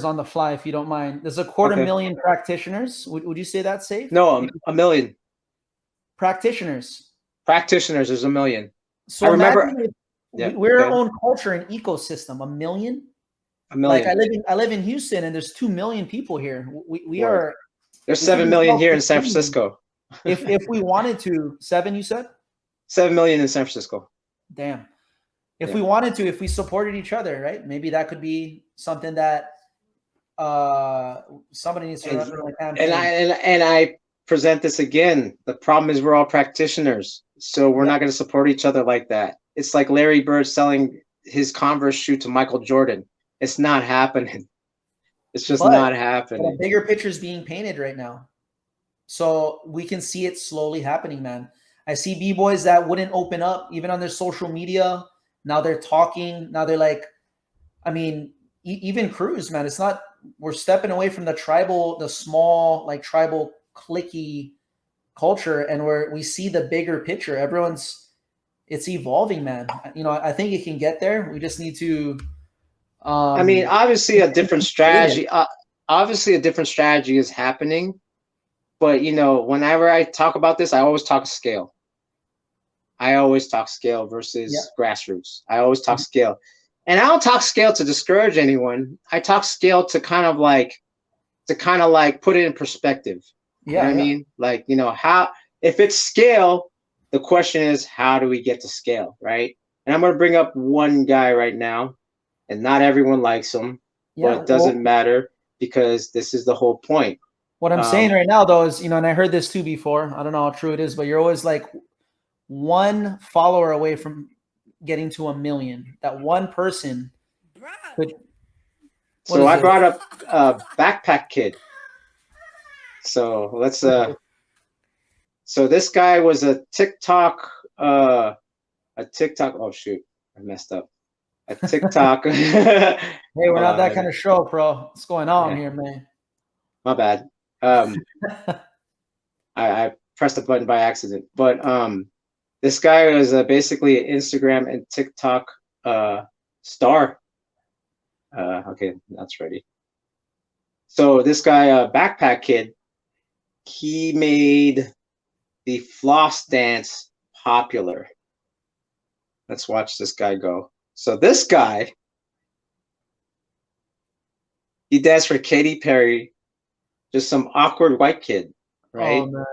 on the fly, if you don't mind. There's a quarter Okay. million practitioners. Would you say that's safe? No, a million. Practitioners. Practitioners, there's a million. I So remember. imagine if Yeah, we're our okay. own culture and ecosystem. A million. A Like million. I live in Houston, and there's 2 million people here. We Word. are. There's We could 7 be million here in San self-sustaining. Francisco. If we wanted to, 7, you said? 7 million in San Francisco. Damn. If Yeah. we wanted to, if we supported each other, right? Maybe that could be something that somebody needs to run a campaign. And I present this again. The problem is we're all practitioners, so we're not going to support each other like that. It's like Larry Bird selling his Converse shoe to Michael Jordan. It's not happening. It's just not happening. But a bigger picture is being painted right now. So we can see it slowly happening, man. I see B-boys that wouldn't open up even on their social media. Now they're talking. Now they're like, I mean, even Cruz, man, it's not, we're stepping away from the small, like tribal cliquey culture. And we see the bigger picture. It's evolving, man. You know, I think it can get there. We just need to, I mean, obviously a different strategy. Obviously, a different strategy is happening, but you know, whenever I talk about this, I always talk scale. I always talk scale versus grassroots. I always talk scale, and I don't talk scale to discourage anyone. I talk scale to kind of like put it in perspective. You know what I mean? Like, you know, if it's scale, the question is, how do we get to scale, right? And I'm going to bring up one guy right now. And not everyone likes him, but it doesn't matter because this is the whole point. What I'm saying right now, though, is, you know, and I heard this too before. I don't know how true it is, but you're always like one follower away from getting to 1 million. That one person could. So I brought up Backpack Kid. So let's. So this guy was a TikTok. Oh shoot! I messed up. A TikTok. Hey, we're not that kind of show, bro. What's going on here, man? My bad. I pressed the button by accident. But this guy was basically an Instagram and TikTok star. Okay, that's ready. So this guy, Backpack Kid, he made the floss dance popular. Let's watch this guy go. So this guy, he danced for Katy Perry, just some awkward white kid, right? Oh man,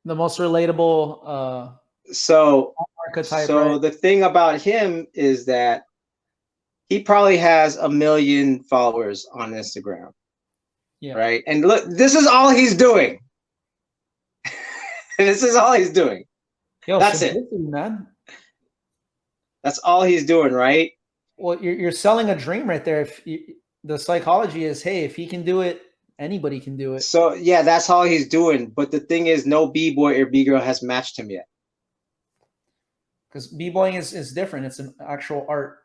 the most relatable archetype. So right? The thing about him is that he probably has 1 million followers on Instagram, right? And look, this is all he's doing. This is all he's doing. Yo, that's it, man. That's all he's doing, right? Well, you're selling a dream right there. The psychology is, hey, if he can do it, anybody can do it. So yeah, that's all he's doing. But the thing is, no B-boy or B-girl has matched him yet. Because B-boying is different. It's an actual art.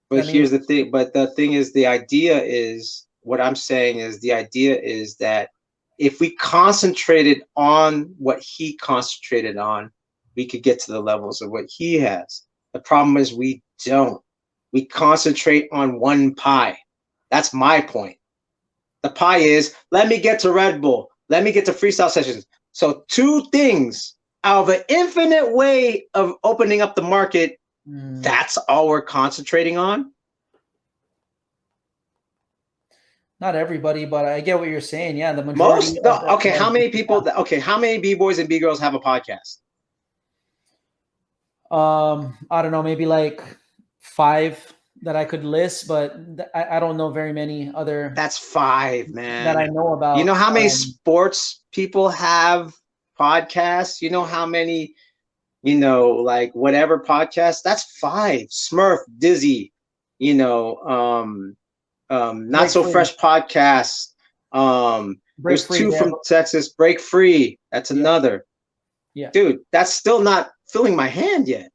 But here's the thing. But the thing is, the idea is, what I'm saying is, the idea is that if we concentrated on what he concentrated on, we could get to the levels of what he has. The problem is we don't. We concentrate on one pie. That's my point. The pie is, let me get to Red Bull. Let me get to freestyle sessions. So 2 things out of an infinite way of opening up the market, that's all we're concentrating on. Not everybody, but I get what you're saying. Yeah, the majority. Okay, how many people? Okay, how many B-boys and B-girls have a podcast? I don't know, maybe like 5 that I could list, but I don't know very many other. That's 5, man. That I know about. You know how many sports people have podcasts? You know how many, you know, like whatever podcasts? That's 5. Smurf, Dizzy, you know, Not So Fresh podcast. There's 2 from Texas. Break Free. That's another. Yeah, dude, that's still not filling my hand yet.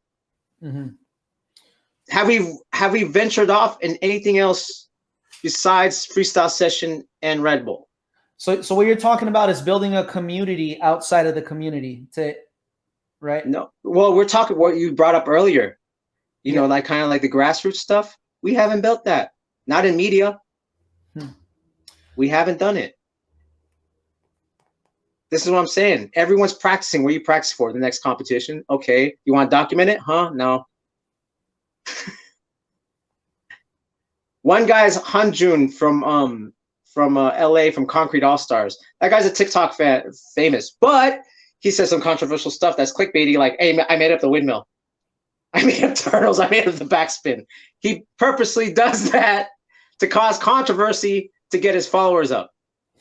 Have we ventured off in anything else besides freestyle session and Red Bull? So what you're talking about is building a community outside of the community, right? No, well, we're talking what you brought up earlier. You know, like kind of like the grassroots stuff. We haven't built that. Not in media. We haven't done it. This is what I'm saying. Everyone's practicing. What are you practicing for? The next competition? Okay. You want to document it? Huh? No. One guy's Hanjun from LA, from Concrete All Stars. That guy's a TikTok fan, famous, but he says some controversial stuff that's clickbaity, like, hey, I made up the windmill. I made up turtles. I made up the backspin. He purposely does that to cause controversy to get his followers up.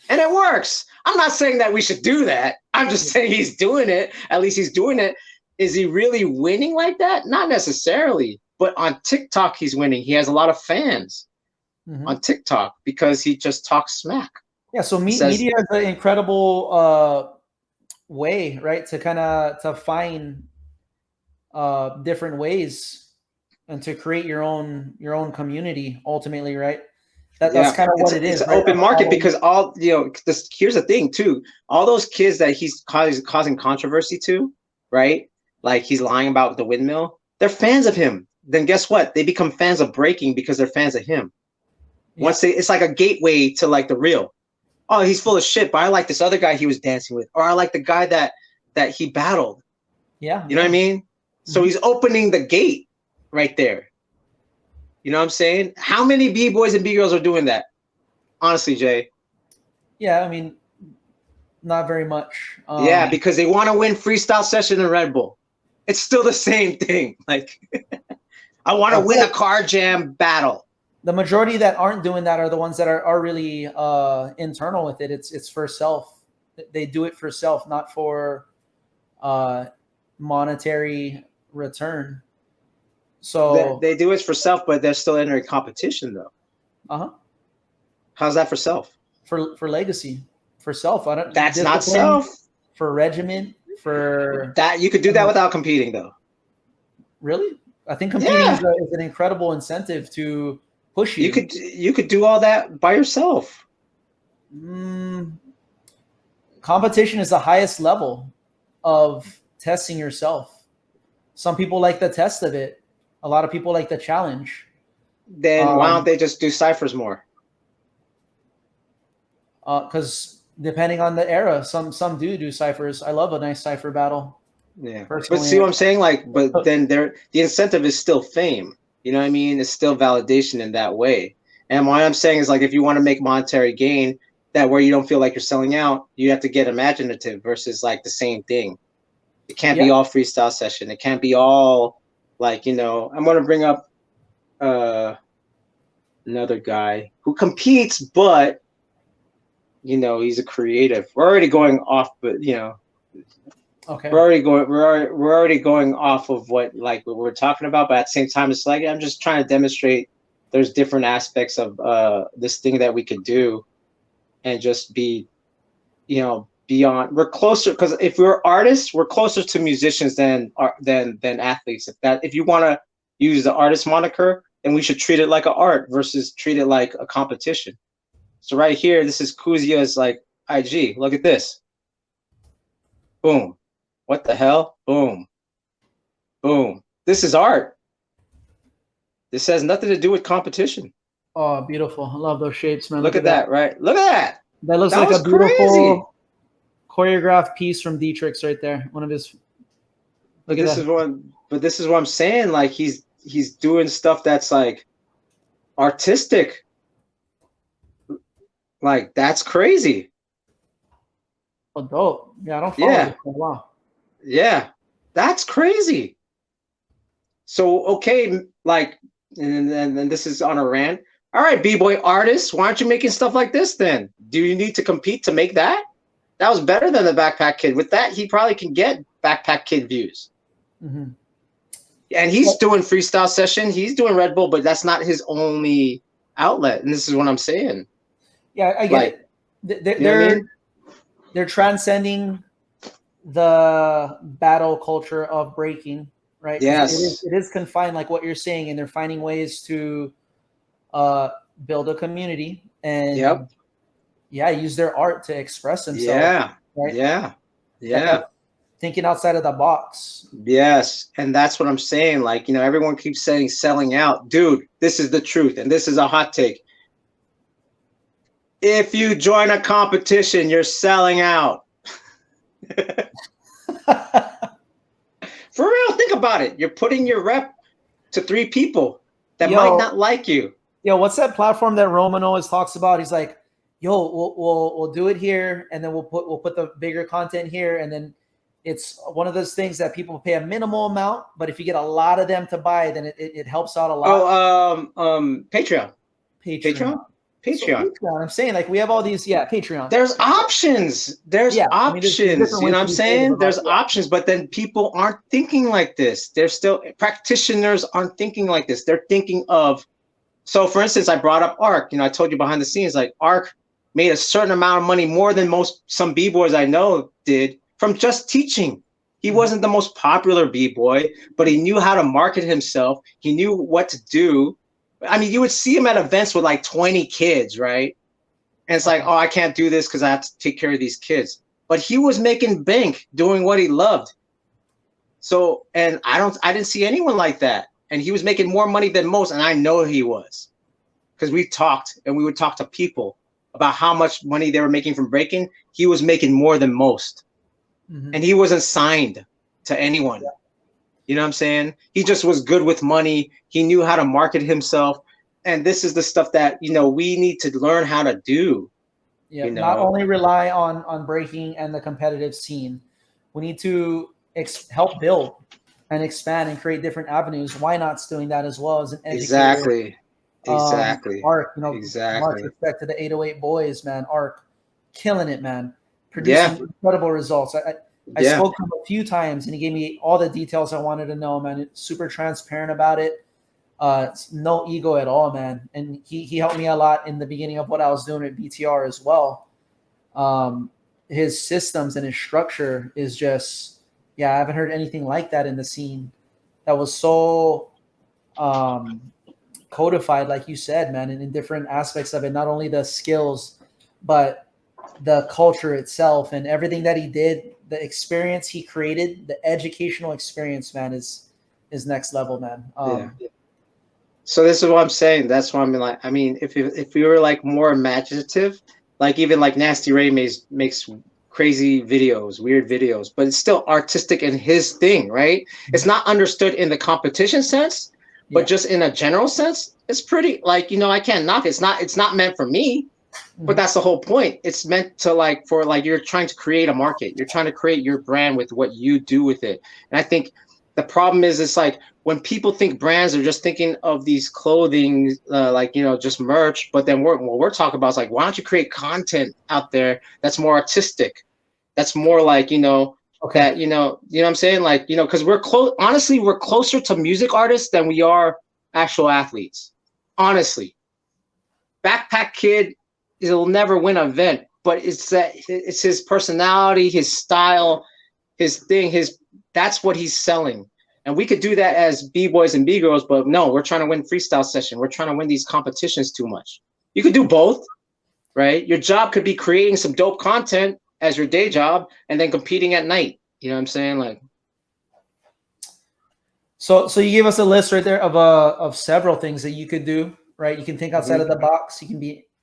And it works. I'm not saying that we should do that. I'm just saying he's doing it. At least he's doing it. Is he really winning like that? Not necessarily. But on TikTok, he's winning. He has a lot of fans on TikTok because he just talks smack. Yeah, so media is an incredible way, right, to kind of find different ways and to create your own community ultimately, right? That's kind of what it is. It's an open market because all, here's the thing too. All those kids that he's causing controversy to, right? Like he's lying about the windmill. They're fans of him. Then guess what? They become fans of Breaking because they're fans of him. Once it's like a gateway to like the real. Oh, he's full of shit, but I like this other guy he was dancing with, or I like the guy that he battled. Yeah. You know what I mean? So he's opening the gate right there. You know what I'm saying? How many B-boys and B-girls are doing that? Honestly, Jay. Yeah, I mean, not very much. Yeah, because they want to win freestyle session and Red Bull. It's still the same thing. Like, I want to win a car jam battle. The majority that aren't doing that are the ones that are really internal with it. It's for self. They do it for self, not for monetary return. So they do it for self, but they're still entering competition though. How's that for self? For legacy, for self. I don't. That's not self. For regiment, for that you could do that without competing though. Really, I think competing is an incredible incentive to push you. You could do all that by yourself. Competition is the highest level of testing yourself. Some people like the test of it. A lot of people like the challenge. Then why don't they just do ciphers more? Because depending on the era, some do ciphers. I love a nice cipher battle. Yeah, personally. But see what I'm saying? Like, but then the incentive is still fame. You know what I mean? It's still validation in that way. And what I'm saying is, like, if you want to make monetary gain, that where you don't feel like you're selling out, you have to get imaginative versus like the same thing. It can't be all freestyle session. It can't be all like, I'm going to bring up another guy who competes, but he's a creative. We're already going off, but okay, we're already going off of what we're talking about. But at the same time, it's like I'm just trying to demonstrate there's different aspects of this thing that we could do, and just be, beyond. We're closer because if we're artists, we're closer to musicians than athletes. If you want to use the artist moniker, then we should treat it like an art versus treat it like a competition. So right here, this is Kuzia's like IG. Look at this. Boom. What the hell? Boom. Boom. This is art. This has nothing to do with competition. Oh, beautiful. I love those shapes, man. Look at that, right? Look at that. That looks like a beautiful choreographed piece from Dietrich's right there. One of his. But this is what I'm saying. Like he's doing stuff that's like artistic. Like that's crazy. Oh, dope. Yeah, I don't follow this for a while. Yeah, that's crazy. So okay, like, and then this is on a rant. All right, B-boy artists, why aren't you making stuff like this then? Do you need to compete to make that? That was better than the Backpack Kid. With that, he probably can get Backpack Kid views. And he's doing freestyle session. He's doing Red Bull, but that's not his only outlet. And this is what I'm saying. Yeah, I get it. They're transcending the battle culture of breaking, right? Yes. It is confined, like what you're saying, and they're finding ways to build a community and use their art to express themselves. Right? Yeah. Thinking outside of the box. Yes. And that's what I'm saying. Like, everyone keeps saying selling out. Dude, this is the truth. And this is a hot take. If you join a competition, you're selling out. For real, think about it. You're putting your rep to 3 people that might not like you. Yo, what's that platform that Roman always talks about? He's like, yo, we'll do it here, and then we'll put the bigger content here, and then it's one of those things that people pay a minimal amount, but if you get a lot of them to buy, then it helps out a lot. Oh, Patreon. So I'm saying, like, we have all these, Patreon. There's options. There's options. You know what I'm saying? There's options, but then people aren't thinking like this. They're still, practitioners aren't thinking like this. They're thinking of, so for instance, I brought up Arc. You know, I told you behind the scenes, like Arc made a certain amount of money, more than some B-boys I know did, from just teaching. He wasn't the most popular B-boy, but he knew how to market himself. He knew what to do. I mean, you would see him at events with like 20 kids, right? And it's like, oh, I can't do this because I have to take care of these kids. But he was making bank doing what he loved. So, and I didn't see anyone like that. And he was making more money than most, and I know he was. Because we talked, and we would talk to people about how much money they were making from Breakin. He was making more than most. And he wasn't signed to anyone. You know what I'm saying? He just was good with money. He knew how to market himself. And this is the stuff that, you know, we need to learn how to do. Yeah, you know? Not only rely on breaking and the competitive scene. We need to help build and expand and create different avenues. Why not doing that as well as an educator? Exactly. Arc, you know, much respect to the 808 boys, man. Arc, killing it, man. Producing incredible results. I spoke to him a few times, and he gave me all the details I wanted to know, man. It's super transparent about it. It's no ego at all, man. And he helped me a lot in the beginning of what I was doing at BTR as well. His systems and his structure is just, I haven't heard anything like that in the scene. That was so codified, like you said, man, and in different aspects of it, not only the skills, but the culture itself and everything that he did, the experience he created, the educational experience, man, is next level, man. So this is what I'm saying. That's why I'm like, I mean, if we were like more imaginative, like even like Nasty Ray makes crazy videos, weird videos, but it's still artistic in his thing, right? It's not understood in the competition sense, but just in a general sense, it's pretty, like, you know, I can't knock it. It's not meant for me. But that's the whole point. It's meant to, like, for like, you're trying to create a market. You're trying to create your brand with what you do with it. And I think the problem is, it's like when people think brands are just thinking of these clothing, like, you know, just merch. But then what we're talking about is like, why don't you create content out there that's more artistic? That's more like, you know, that, you know what I'm saying? Like, you know, because we're close. Honestly, we're closer to music artists than we are actual athletes. Honestly, Backpack Kid, he'll never win an event, but it's his personality, his style, his thing, that's what he's selling. And we could do that as B-boys and B-girls, but no, we're trying to win freestyle session. We're trying to win these competitions too much. You could do both, right? Your job could be creating some dope content as your day job and then competing at night. You know what I'm saying? Like, so you gave us a list right there of several things that you could do, right? You can think outside of the box.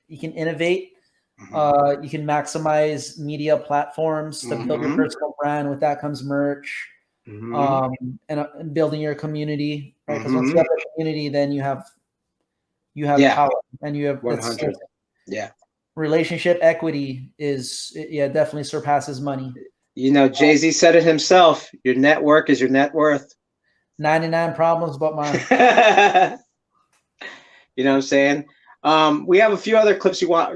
You can innovate. You can maximize media platforms to build your personal brand. With that comes merch, and building your community. Right? Because once you have a community, then you have power, and you have 100. Relationship equity is definitely surpasses money. You know, Jay-Z said it himself. Your network is your net worth. 99 problems, but mine. You know what I'm saying? We have a few other clips you want.